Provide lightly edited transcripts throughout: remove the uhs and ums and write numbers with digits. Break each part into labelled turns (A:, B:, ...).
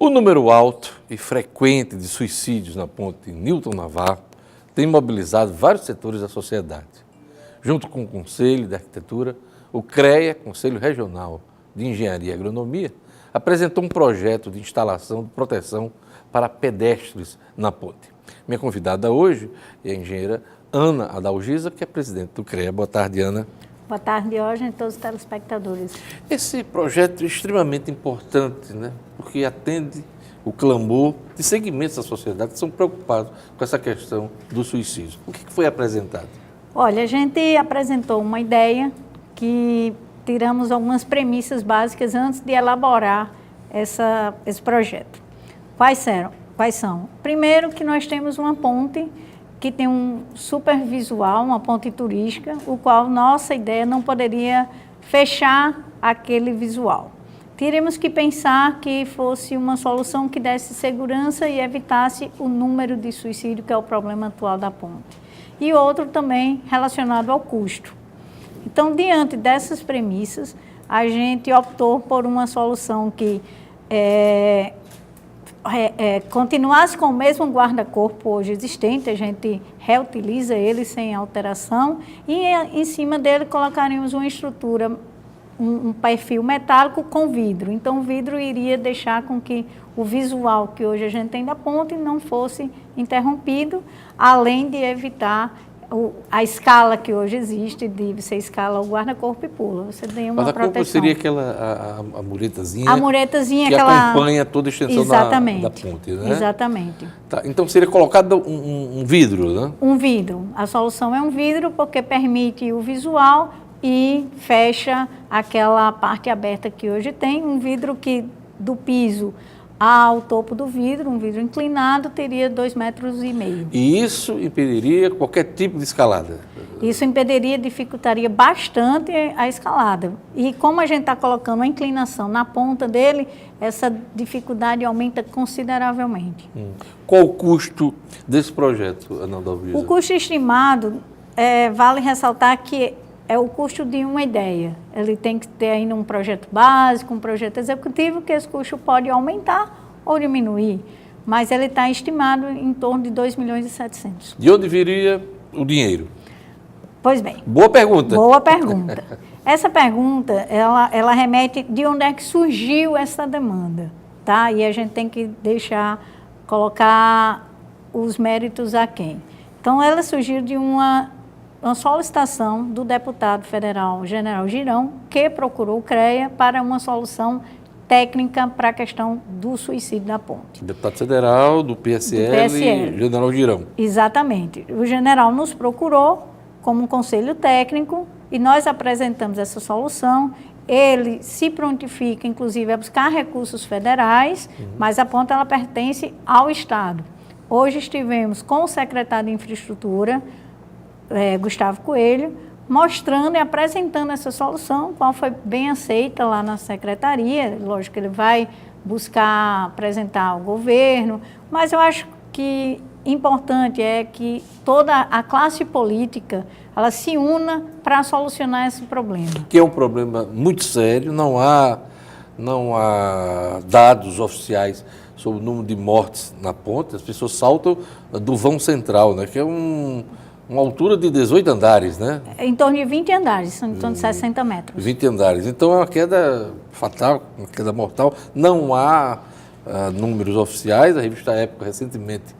A: O número alto e frequente de suicídios na ponte Newton Navarro tem mobilizado vários setores da sociedade. Junto com o Conselho de Arquitetura, o CREA, Conselho Regional de Engenharia e Agronomia, apresentou um projeto de instalação de proteção para pedestres na ponte. Minha convidada hoje é a engenheira Ana Adalgisa, que é presidente do CREA. Boa tarde, Ana.
B: Boa tarde, Diógenes, e todos os telespectadores.
A: Esse projeto é extremamente importante, né? Porque atende o clamor de segmentos da sociedade que são preocupados com essa questão do suicídio. O que foi apresentado?
B: Olha, a gente apresentou uma ideia que tiramos algumas premissas básicas antes de elaborar esse projeto. Quais são? Primeiro, que nós temos uma ponte que tem um super visual, uma ponte turística, o qual nossa ideia não poderia fechar aquele visual. Teríamos que pensar que fosse uma solução que desse segurança e evitasse o número de suicídio, que é o problema atual da ponte. E outro também relacionado ao custo. Então, diante dessas premissas, a gente optou por uma solução que continuasse com o mesmo guarda-corpo hoje existente, a gente reutiliza ele sem alteração e em cima dele colocaríamos uma estrutura, um perfil metálico com vidro. Então o vidro iria deixar com que o visual que hoje a gente tem da ponte não fosse interrompido, além de evitar a escala que hoje existe, de você escala o guarda-corpo e pula. Você tem uma proteção.
A: Guarda-corpo seria aquela a muretazinha?
B: A muretazinha,
A: que
B: aquela...
A: acompanha toda a extensão da ponte, né?
B: Exatamente.
A: Tá, então seria colocado um vidro, né?
B: Um vidro. A solução é um vidro porque permite o visual e fecha aquela parte aberta que hoje tem. Um vidro que do piso ao topo do vidro, um vidro inclinado, teria 2,5 metros.
A: E isso impediria qualquer tipo de escalada?
B: Isso impediria, dificultaria bastante a escalada. E como a gente está colocando uma inclinação na ponta dele, essa dificuldade aumenta consideravelmente.
A: Qual o custo desse projeto, Ana Adalgisa?
B: O custo estimado, vale ressaltar que é o custo de uma ideia. Ele tem que ter ainda um projeto básico, um projeto executivo, que esse custo pode aumentar ou diminuir, mas ele está estimado em torno de 2,7 milhões.
A: De onde viria o dinheiro?
B: Pois bem.
A: Boa pergunta.
B: Boa pergunta. Essa pergunta, ela remete de onde é que surgiu essa demanda, tá? E a gente tem que colocar os méritos a quem. Então, ela surgiu de uma solicitação do deputado federal General Girão, que procurou o CREA para uma solução técnica para a questão do suicídio da ponte.
A: Deputado federal do PSL, General Girão.
B: Exatamente. O general nos procurou como um conselho técnico e nós apresentamos essa solução. Ele se prontifica, inclusive, a buscar recursos federais, mas a ponte ela pertence ao Estado. Hoje estivemos com o secretário de Infraestrutura, Gustavo Coelho, mostrando e apresentando essa solução, qual foi bem aceita lá na secretaria. Lógico que ele vai buscar apresentar ao governo, mas eu acho que importante é que toda a classe política ela se una para solucionar esse problema.
A: Que é um problema muito sério, não há dados oficiais sobre o número de mortes na ponte. As pessoas saltam do vão central, né, que é uma altura de 18 andares, né?
B: Em torno de 20 andares, são em torno de 60 metros.
A: 20 andares. Então é uma queda fatal, uma queda mortal. Não há números oficiais. A revista Época recentemente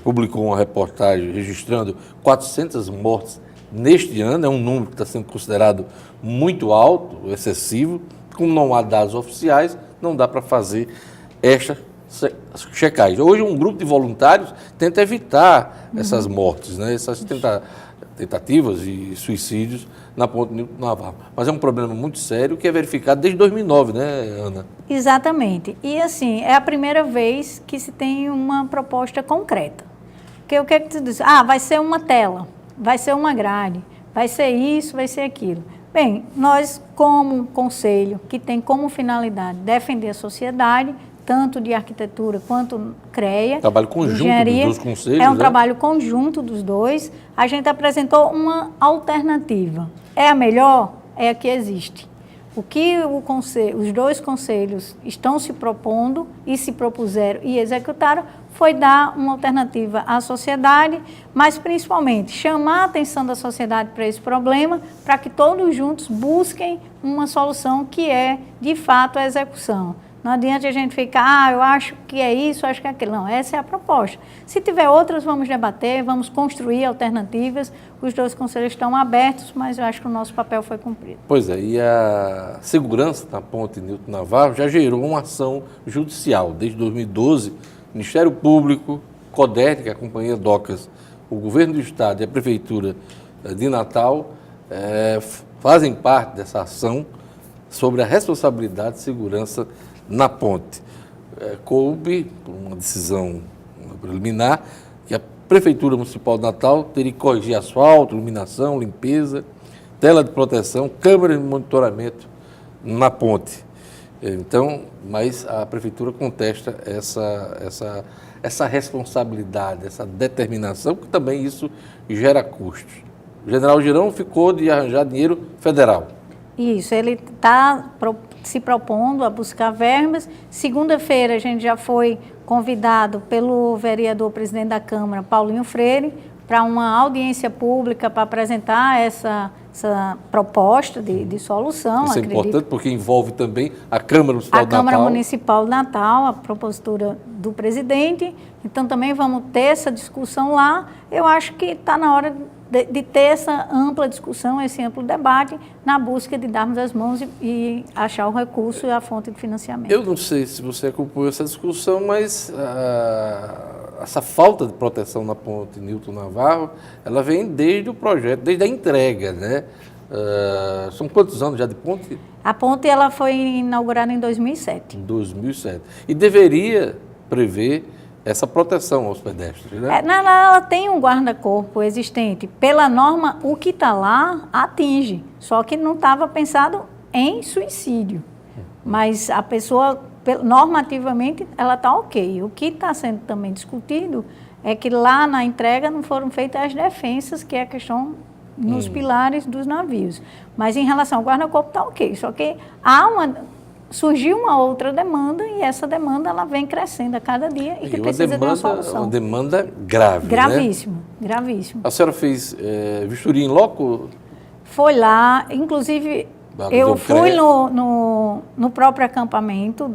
A: publicou uma reportagem registrando 400 mortes neste ano. É um número que está sendo considerado muito alto, excessivo. Como não há dados oficiais, não dá para fazer esta checagem. Hoje um grupo de voluntários tenta evitar essas mortes, né? Essas tentativas e suicídios na ponte Newton Navarro. Mas é um problema muito sério que é verificado desde 2009, né, Ana?
B: Exatamente. E assim, é a primeira vez que se tem uma proposta concreta. Porque o que é que tu diz? Vai ser uma tela, vai ser uma grade, vai ser isso, vai ser aquilo. Bem, nós como conselho, que tem como finalidade defender a sociedade, tanto de arquitetura quanto CREA.
A: Trabalho conjunto dos dois conselhos.
B: É um trabalho conjunto dos dois. A gente apresentou uma alternativa. É a melhor? É a que existe. O que os dois conselhos estão se propondo e se propuseram e executaram foi dar uma alternativa à sociedade, mas principalmente chamar a atenção da sociedade para esse problema, para que todos juntos busquem uma solução que é, de fato, a execução. Não adianta a gente ficar, eu acho que é isso, acho que é aquilo. Não, essa é a proposta. Se tiver outras, vamos debater, vamos construir alternativas. Os dois conselhos estão abertos, mas eu acho que o nosso papel foi cumprido.
A: Pois é, e a segurança na ponte Nilton Navarro já gerou uma ação judicial. Desde 2012, o Ministério Público, CODERN, que é a Companhia Docas, o Governo do Estado e a Prefeitura de Natal fazem parte dessa ação sobre a responsabilidade de segurança na ponte. Coube, por uma decisão preliminar, que a Prefeitura Municipal de Natal teria que corrigir asfalto, iluminação, limpeza, tela de proteção, câmeras de monitoramento na ponte. Então, mas a Prefeitura contesta essa responsabilidade, essa determinação, porque também isso gera custos. O general Girão ficou de arranjar dinheiro federal.
B: Isso, ele está se propondo a buscar verbas. Segunda-feira a gente já foi convidado pelo vereador presidente da Câmara, Paulinho Freire, para uma audiência pública para apresentar essa proposta de solução.
A: Isso é importante porque envolve também a Câmara Municipal de Natal.
B: A Câmara Municipal de Natal, a propositura do presidente. Então também vamos ter essa discussão lá. Eu acho que está na hora de ter essa ampla discussão, esse amplo debate, na busca de darmos as mãos e achar o recurso e a fonte de financiamento.
A: Eu não sei se você acompanhou essa discussão, mas essa falta de proteção na ponte Nilton Navarro, ela vem desde o projeto, desde a entrega, né? São quantos anos já de ponte?
B: A ponte ela foi inaugurada em 2007.
A: Em 2007. E deveria prever essa proteção aos pedestres, né?
B: Ela tem um guarda-corpo existente. Pela norma, o que está lá atinge. Só que não estava pensado em suicídio. Mas a pessoa, normativamente, ela está ok. O que está sendo também discutido é que lá na entrega não foram feitas as defensas, que é a questão nos pilares dos navios. Mas em relação ao guarda-corpo está ok. Só que surgiu uma outra demanda e essa demanda ela vem crescendo a cada dia e que precisa de uma solução.
A: Uma demanda grave,
B: gravíssimo,
A: né?
B: Gravíssimo.
A: A senhora fez vistoria em loco?
B: Foi lá, inclusive eu fui no próprio acampamento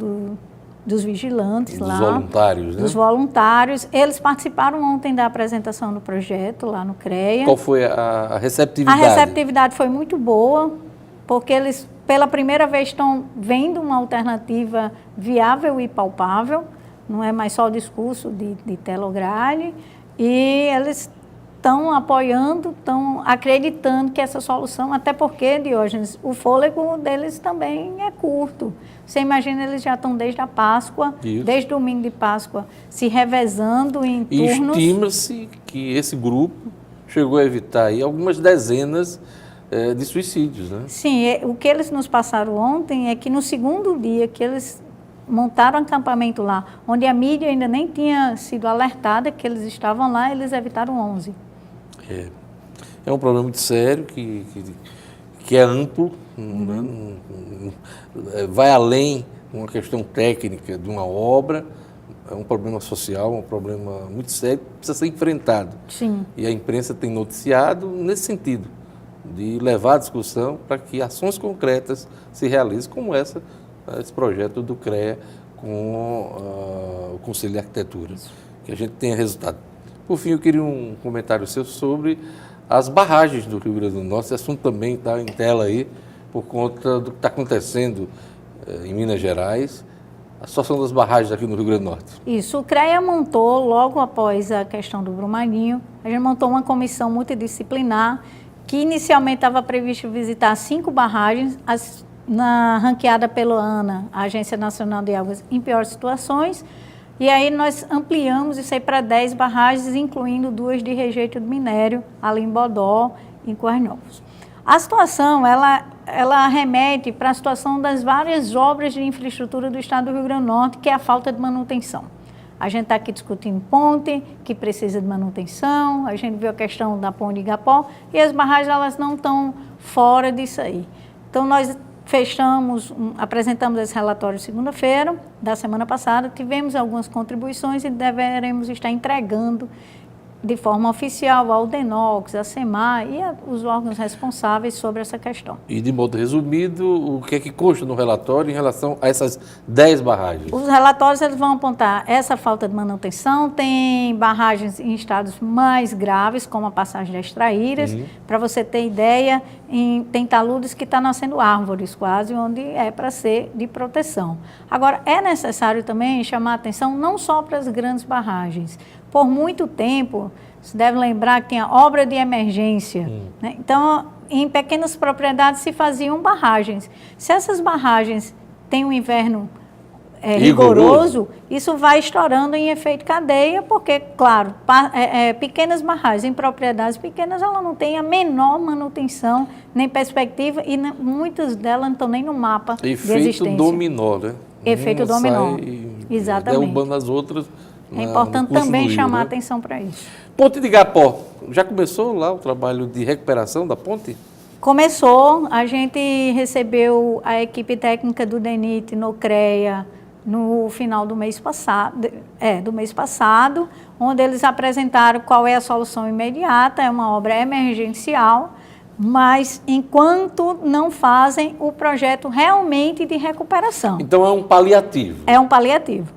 B: dos vigilantes lá.
A: Dos voluntários, né? Dos
B: voluntários. Eles participaram ontem da apresentação do projeto lá no CREA.
A: Qual foi a receptividade?
B: A receptividade foi muito boa, porque eles pela primeira vez estão vendo uma alternativa viável e palpável, não é mais só o discurso de telograde, e eles estão apoiando, estão acreditando que essa solução, até porque, Diógenes, o fôlego deles também é curto. Você imagina, eles já estão desde a Páscoa, desde o domingo de Páscoa, se revezando em turnos.
A: E estima-se que esse grupo chegou a evitar aí algumas dezenas de suicídios, né?
B: Sim, o que eles nos passaram ontem é que no segundo dia que eles montaram um acampamento lá, onde a mídia ainda nem tinha sido alertada que eles estavam lá, eles evitaram 11.
A: É um problema muito sério, que é amplo, né? Vai além de uma questão técnica de uma obra, é um problema social, um problema muito sério, que precisa ser enfrentado.
B: Sim.
A: E a imprensa tem noticiado nesse sentido, de levar a discussão para que ações concretas se realizem, como esse projeto do CREA com o Conselho de Arquitetura, que a gente tenha resultado. Por fim, eu queria um comentário seu sobre as barragens do Rio Grande do Norte. Esse assunto também está em tela aí, por conta do que está acontecendo em Minas Gerais, a situação das barragens aqui no Rio Grande do Norte.
B: Isso, o CREA montou, logo após a questão do Brumadinho, a gente montou uma comissão multidisciplinar, que inicialmente estava previsto visitar 5 barragens, ranqueada pela ANA, a Agência Nacional de Águas, em piores situações, e aí nós ampliamos isso aí para 10 barragens, incluindo 2 de rejeito de minério, ali em Bodó, em Correios. A situação, ela remete para a situação das várias obras de infraestrutura do Estado do Rio Grande do Norte, que é a falta de manutenção. A gente está aqui discutindo ponte, que precisa de manutenção, a gente viu a questão da ponte de Igapó, e as barragens elas não estão fora disso aí. Então, nós apresentamos esse relatório segunda-feira da semana passada, tivemos algumas contribuições e deveremos estar entregando de forma oficial ao DENOX, à SEMAR e os órgãos responsáveis sobre essa questão.
A: E de modo resumido, o que é que consta no relatório em relação a essas 10 barragens?
B: Os relatórios eles vão apontar essa falta de manutenção, tem barragens em estados mais graves, como a passagem das Traíras. Para você ter ideia, tem taludes que estão nascendo árvores quase, onde é para ser de proteção. Agora, é necessário também chamar a atenção não só para as grandes barragens. Por muito tempo, você deve lembrar que tinha obra de emergência. Né? Então, em pequenas propriedades se faziam barragens. Se essas barragens têm um inverno rigoroso, isso vai estourando em efeito cadeia, porque, claro, pequenas barragens em propriedades pequenas, ela não tem a menor manutenção, nem perspectiva, e muitas delas não estão nem no mapa de existência.
A: Efeito dominó, né?
B: Efeito dominó, exatamente.
A: Derrubando as outras.
B: É importante também chamar a atenção para isso.
A: Ponte de Igapó, já começou lá o trabalho de recuperação da ponte?
B: Começou, a gente recebeu a equipe técnica do DENIT no CREA no final do mês passado, onde eles apresentaram qual é a solução imediata, é uma obra emergencial, mas enquanto não fazem o projeto realmente de recuperação.
A: Então é um paliativo.
B: É um paliativo.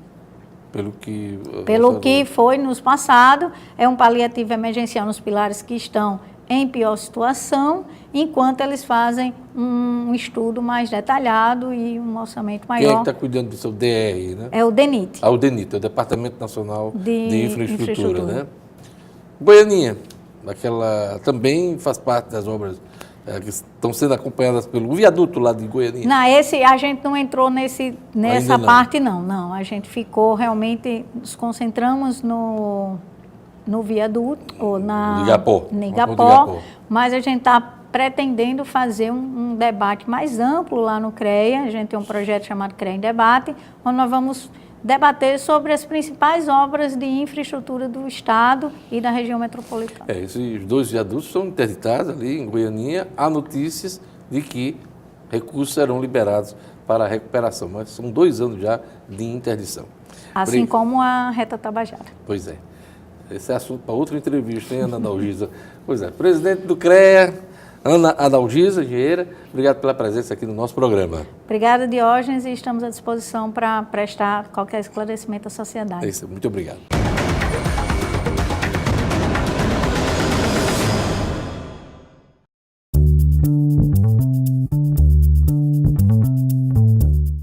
B: Pelo que foi nos passado, é um paliativo emergencial nos pilares que estão em pior situação, enquanto eles fazem um estudo mais detalhado e um orçamento maior.
A: Quem é que está cuidando disso? O DR, né?
B: É o DENIT.
A: O DENIT, é o Departamento Nacional de Infraestrutura, né? Goianinha, também faz parte das obras que estão sendo acompanhadas pelo viaduto lá de Goianinha.
B: Não, a gente não entrou nessa parte, não. Não, a gente ficou realmente, nos concentramos no viaduto, ou na Igapó, mas a gente está pretendendo fazer um debate mais amplo lá no CREA. A gente tem um projeto chamado CREA em Debate, onde nós vamos debater sobre as principais obras de infraestrutura do Estado e da região metropolitana.
A: Esses 2 viadutos são interditados ali em Goianinha. Há notícias de que recursos serão liberados para a recuperação, mas são 2 anos já de interdição.
B: Assim como a reta Tabajara.
A: Pois é. Esse é assunto para outra entrevista, hein, Ana Adalgisa? Pois é. Presidente do CREA, Ana Adalgisa, engenheira, obrigado pela presença aqui no nosso programa.
B: Obrigada, Diógenes, e estamos à disposição para prestar qualquer esclarecimento à sociedade.
A: É isso, muito obrigado.